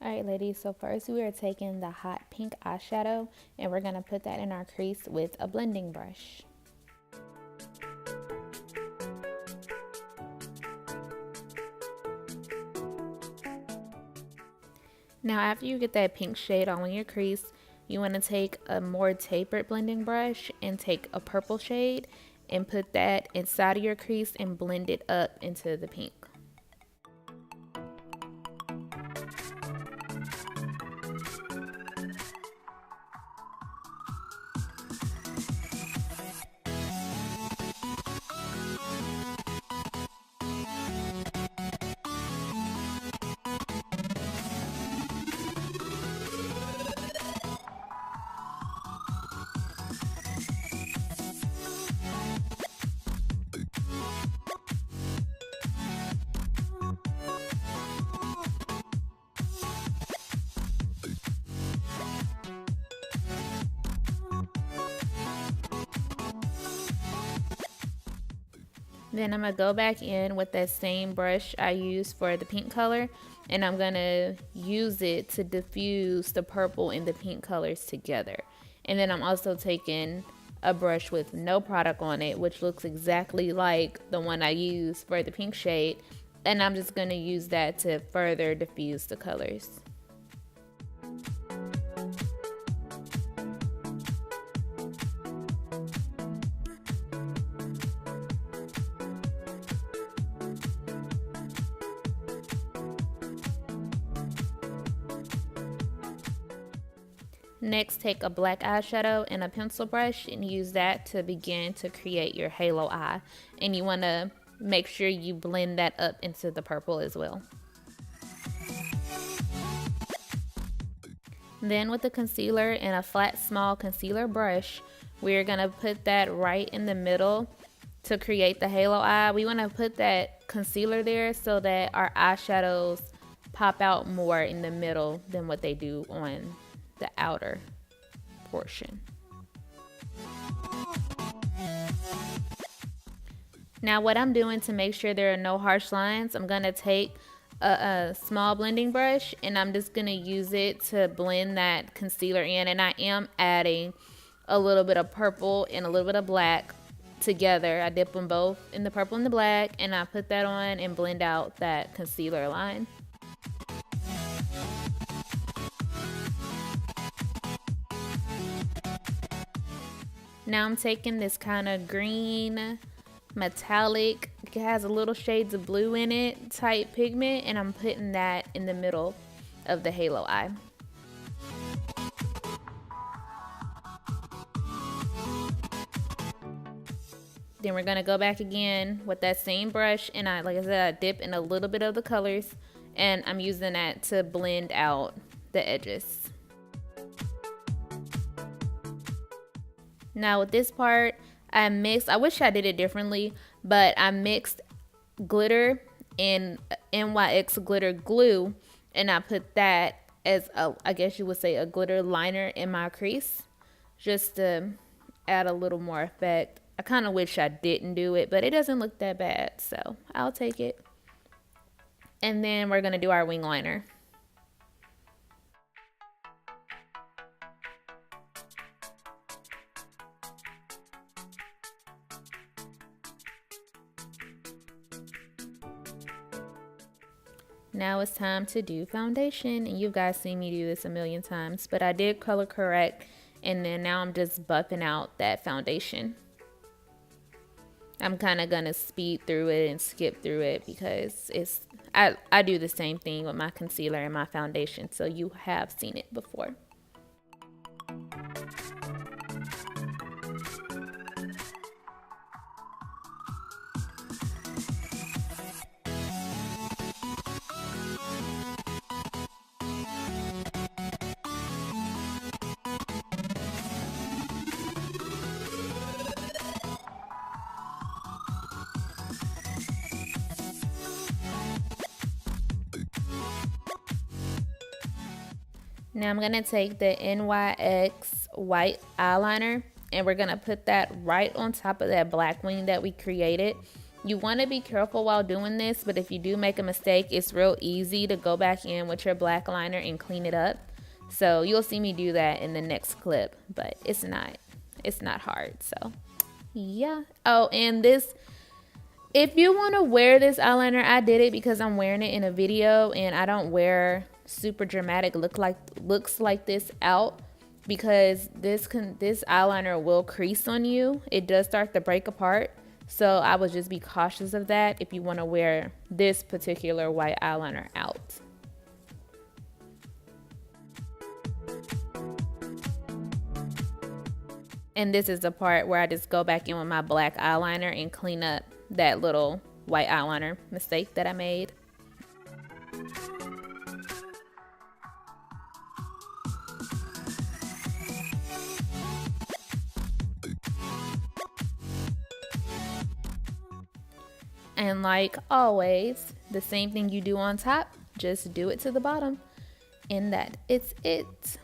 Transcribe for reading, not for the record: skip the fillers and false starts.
Alright ladies, so first we are taking the hot pink eyeshadow and we're going to put that in our crease with a blending brush. Now after you get that pink shade on your crease, you want to take a more tapered blending brush and take a purple shade and put that inside of your crease and blend it up into the pink. Then I'm going to go back in with that same brush I used for the pink color, and I'm going to use it to diffuse the purple and the pink colors together. And then I'm also taking a brush with no product on it, which looks exactly like the one I used for the pink shade, and I'm just going to use that to further diffuse the colors. Next, take a black eyeshadow and a pencil brush and use that to begin to create your halo eye. And you want to make sure you blend that up into the purple as well. Then with the concealer and a flat small concealer brush, we're going to put that right in the middle to create the halo eye. We want to put that concealer there so that our eyeshadows pop out more in the middle than what they do on the outer portion. Now what I'm doing to make sure there are no harsh lines, I'm going to take a small blending brush and I'm just going to use it to blend that concealer in, and I am adding a little bit of purple and a little bit of black together. I dip them both in the purple and the black, and I put that on and blend out that concealer line. Now I'm taking this kind of green metallic, it has a little shades of blue in it, type pigment, and I'm putting that in the middle of the halo eye. Then we're gonna go back again with that same brush, and like I said, I dip in a little bit of the colors, and I'm using that to blend out the edges. Now with this part, I wish I did it differently, but I mixed glitter and NYX Glitter Glue, and I put that as I guess you would say a glitter liner in my crease, just to add a little more effect. I kind of wish I didn't do it, but it doesn't look that bad, so I'll take it. And then we're gonna do our wing liner. Now it's time to do foundation, and you guys seen me do this a million times, but I did color correct, and then now I'm just buffing out that foundation. I'm kind of gonna speed through it and skip through it because I do the same thing with my concealer and my foundation, so you have seen it before. Now I'm going to take the NYX white eyeliner and we're gonna put that right on top of that black wing that we created. You want to be careful while doing this, but if you do make a mistake, it's real easy to go back in with your black liner and clean it up. So you'll see me do that in the next clip, but it's not hard. So yeah. Oh, and this, if you want to wear this eyeliner, I did it because I'm wearing it in a video and I don't wear super dramatic looks like this out, because this eyeliner will crease on you. It does start to break apart. So I would just be cautious of that if you want to wear this particular white eyeliner out. And this is the part where I just go back in with my black eyeliner and clean up that little white eyeliner mistake that I made. And like always, the same thing you do on top, just do it to the bottom. And that is it.